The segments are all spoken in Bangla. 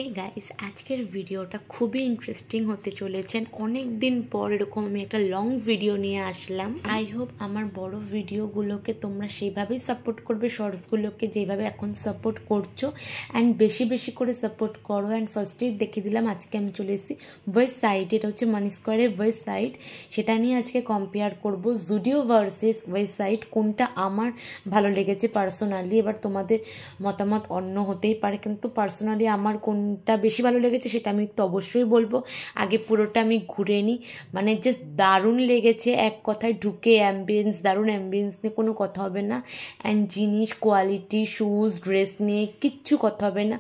এই গাইস আজকের ভিডিওটা খুবই ইন্টারেস্টিং হতে চলেছেন। অনেক দিন পর এরকম আমি একটা লং ভিডিও নিয়ে আসলাম। আই হোপ আমার বড় ভিডিওগুলোকে তোমরা সেইভাবেই সাপোর্ট করবে, শর্টসগুলোকে যেভাবে এখন সাপোর্ট করছো, অ্যান্ড বেশি বেশি করে সাপোর্ট করো। অ্যান্ড ফার্স্টেই দেখে দিলাম আজকে আমি চলে এসেছি ওয়েস্ট সাইড, এটা হচ্ছে মানি স্কোয়ারের ওয়েস্ট সাইড। সেটা নিয়ে আজকে কম্পেয়ার করব জুডিও ভার্সেস ওয়েস্ট সাইড, কোনটা আমার ভালো লেগেছে পার্সোনালি। এবার তোমাদের মতামত অন্য হতেই পারে, কিন্তু পার্সোনালি আমার কোনটা বেশি ভালো লেগেছে সেটা আমি তো অবশ্যই বলবো। আগে পুরোটা আমি ঘুরে নিই, মানে জাস্ট দারুণ লেগেছে এক কথায়। ঢুকে অ্যাম্বিয়েন্স, দারুণ অ্যাম্বিয়েন্স নিয়ে কোনো কথা হবে না। অ্যান্ড জিনিস, কোয়ালিটি, শুজ, ড্রেস নিয়ে কিচ্ছু কথা হবে না।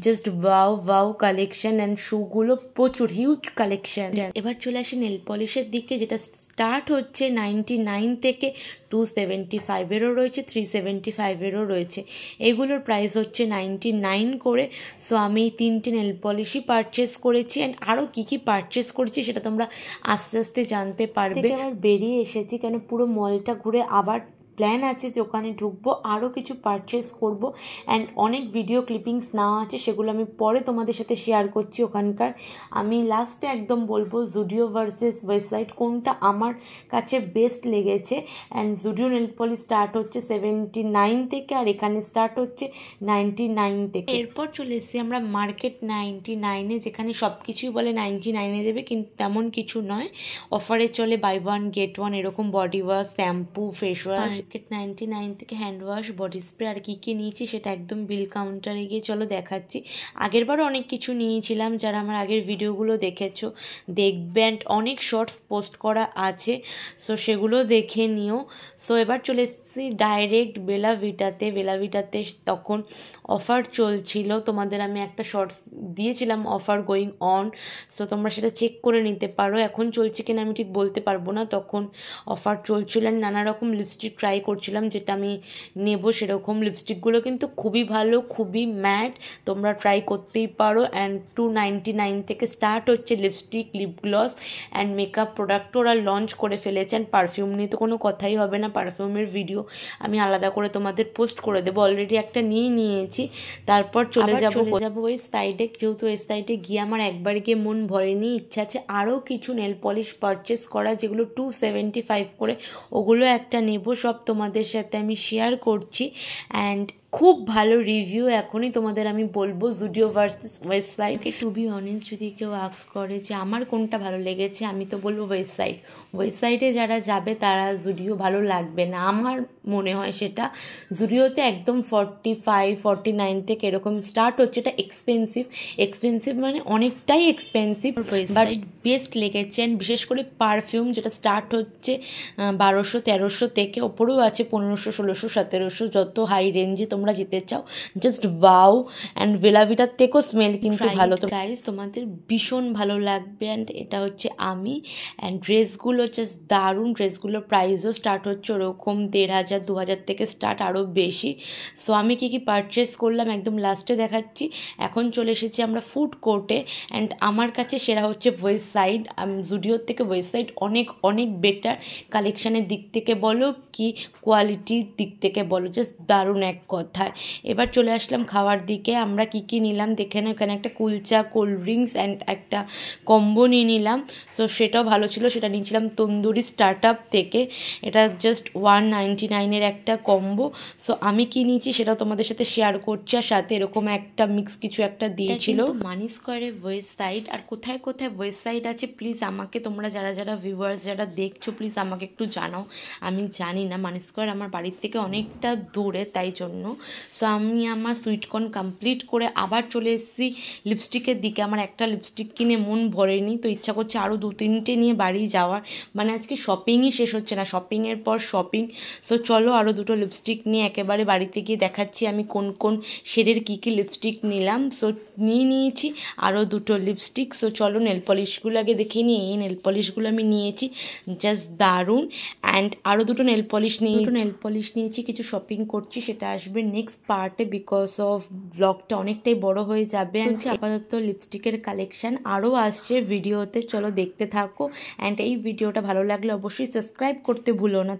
জাস্ট ওয়াও কালেকশন, অ্যান্ড শুগুলো প্রচুর হিউজ কালেকশন। এবার চলে আসি নেল পলিশের দিকে, যেটা স্টার্ট হচ্ছে 99 থেকে 275-এরও রয়েছে, 375-এরও রয়েছে। এগুলোর প্রাইস হচ্ছে 99 করে। সো আমি 3টে নেল পলিশই পারচেস করেছি, অ্যান্ড আরও কী কী পারচেস করেছি সেটা তোমরা আস্তে আস্তে জানতে পারবে। আবার বেরিয়ে এসেছি, কেন পুরো মলটা ঘুরে আবার প্ল্যান আছে যে ওখানে ঢুকবো, আরও কিছু পারচেস করব। অ্যান্ড অনেক ভিডিও ক্লিপিংস নেওয়া আছে, সেগুলো আমি পরে তোমাদের সাথে শেয়ার করছি ওখানকার। আমি লাস্টে একদম বলবো জুডিও ভার্সেস ওয়েস্ট সাইড কোনটা আমার কাছে বেস্ট লেগেছে। And Zudio nail polish start হচ্ছে 79 থেকে, আর এখানে স্টার্ট হচ্ছে 99 থেকে। এরপর চলে এসেছি আমরা মার্কেট 99-এ, যেখানে সব কিছুই বলে 99-এ দেবে, কিন্তু তেমন কিছু নয়। অফারে চলে বাই ওয়ান গেট ওয়ান, এরকম body wash, shampoo, face wash. Market 99 থেকে হ্যান্ড ওয়াশ, বডি স্প্রে আর কী কী নিয়েছি সেটা একদম বিল কাউন্টারে গিয়ে চলো দেখাচ্ছি। আগেরবারও অনেক কিছু নিয়েছিলাম, যারা আমার আগের ভিডিওগুলো দেখেছো দেখবে, অ্যান্ড অনেক শর্টস পোস্ট করা আছে, সো সেগুলো দেখে নিও। সো এবার চলে এসেছি ডাইরেক্ট বেলা ভিটাতে তখন অফার চলছিল। তোমাদের আমি একটা শর্টস দিয়েছিলাম অফার গোয়িং অন, সো তোমরা সেটা চেক করে নিতে পারো। এখন চলছে কিনা আমি ঠিক বলতে পারবো না, তখন অফার চলছিল। নানা রকম লিপস্টিক ট্রাই করছিলাম, যেটা আমি নেব সেরকম লিপস্টিকগুলো কিন্তু খুবই ভালো, খুবই ম্যাট, তোমরা ট্রাই করতেই পারো। অ্যান্ড 299 থেকে স্টার্ট হচ্ছে lipstick, lip gloss and makeup প্রোডাক্টও ওরা লঞ্চ করে ফেলেছেন। পারফিউম নিয়ে তো কোনো কথাই হবে না, পারফিউমের ভিডিও আমি আলাদা করে তোমাদের পোস্ট করে দেবো। অলরেডি একটা নিয়েছি। তারপর চলে যাব ওই সাইডে, যেহেতু ওই সাইডে গিয়ে আমার একবার গিয়ে মন ভরেনি, ইচ্ছা আছে আরও কিছু নেল পলিশ পারচেস করা, যেগুলো 275 করে, ওগুলো একটা নেব। সব তোমাদের সাথে আমি শেয়ার করছি। অ্যান্ড খুব ভালো রিভিউ এখনই তোমাদের আমি বলবো Zudio versus Westside. To be honest, যদি কেউ আস্ক করে যে আমার কোনটা ভালো লেগেছে, আমি তো বলবো ওয়েস্ট সাইড। ওয়েস্ট সাইডে যারা যাবে তারা জুডিও ভালো লাগবে না, আমার মনে হয় সেটা। জুডিওতে একদম 45-49 থেকে এরকম স্টার্ট হচ্ছে। এটা এক্সপেন্সিভ মানে অনেকটাই এক্সপেন্সিভ, বাট বেস্ট লেগেছে। অ্যান্ড বিশেষ করে পারফিউম, যেটা স্টার্ট হচ্ছে 1200-1300 থেকে, ওপরেও আছে 1500-1600, 1700, যত হাই রেঞ্জে তোমরা যেতে চাও। Just wow. অ্যান্ড বেলাভিটার থেকেও স্মেল কিন্তু ভালো। তো গাইস তোমাদের ভীষণ ভালো লাগবে। অ্যান্ড এটা হচ্ছে আমি। অ্যান্ড ড্রেসগুলো জাস্ট দারুণ, ড্রেসগুলোর প্রাইসও স্টার্ট হচ্ছে ওরকম 1500-2000 থেকে স্টার্ট, আরও বেশি। সো আমি কী পারচেস করলাম একদম লাস্টে দেখাচ্ছি। এখন চলে এসেছি আমরা ফুড কোর্টে। অ্যান্ড আমার কাছে সেরা হচ্ছে ওয়েস্ট সাইড। জুডিওর থেকে ওয়েস্ট সাইড অনেক বেটার, কালেকশানের দিক থেকে বলো কি কোয়ালিটির দিক থেকে বলো, জাস্ট দারুণ এক কথায়। এবার চলে আসলাম খাওয়ার দিকে। আমরা কী নিলাম দেখে না, এখানে একটা কুলচা, কোল্ড ড্রিঙ্কস অ্যান্ড একটা কম্বো নিয়ে নিলাম। সো সেটাও ভালো ছিল, সেটা নিয়েছিলাম তন্দুরি স্টার্ট আপ থেকে। এটা জাস্ট 199-এর একটা কম্বো। সো আমি কী নিয়েছি সেটাও তোমাদের সাথে শেয়ার করছি, আর সাথে এরকম একটা মিক্স কিছু একটা দিয়েছিল। মানি স্কোয়ারের ওয়েস্ট সাইড। আর কোথায় কোথায় ওয়েস্ট সাইড আছে প্লিজ আমাকে তোমরা যারা ভিউয়ার্স যারা দেখছো, প্লিজ আমাকে একটু জানাও। আমি জানি না, মানি স্কোয়ার আমার বাড়ির থেকে অনেকটা দূরে, তাই জন্য। সো আমি আমার সুইটকর্ন কমপ্লিট করে আবার চলে এসেছি লিপস্টিকের দিকে। আমার একটা লিপস্টিক কিনে মন ভরেনি, তো ইচ্ছা করছে আরও 2-3টে নিয়ে বাড়ি যাওয়ার। মানে আজকে শপিংই শেষ হচ্ছে না, শপিংয়ের পর শপিং। সো চলো আরও 2টো লিপস্টিক নিয়ে একেবারে বাড়িতে গিয়ে দেখাচ্ছি আমি কোন শেডের কী লিপস্টিক নিলাম। সো নিয়েছি আরও 2টো লিপস্টিক। সো চলো নেল পলিশগুলো আগে দেখিয়ে নিই। এই নেল পলিশগুলো আমি নিয়েছি, জাস্ট দারুণ। অ্যান্ড আরও 2টো নেল পলিশ নিয়েছি। কিছু শপিং করছি, সেটা আসবে নেক্সট পার্টে, বিকজ অফ ব্লগটা অনেকটাই বড় হয়ে যাবে। অ্যান্ড আপাতত লিপস্টিকের কালেকশান আরও আসছে ভিডিওতে, চলো দেখতে থাকো। অ্যান্ড এই ভিডিওটা ভালো লাগলে অবশ্যই সাবস্ক্রাইব করতে ভুলো না।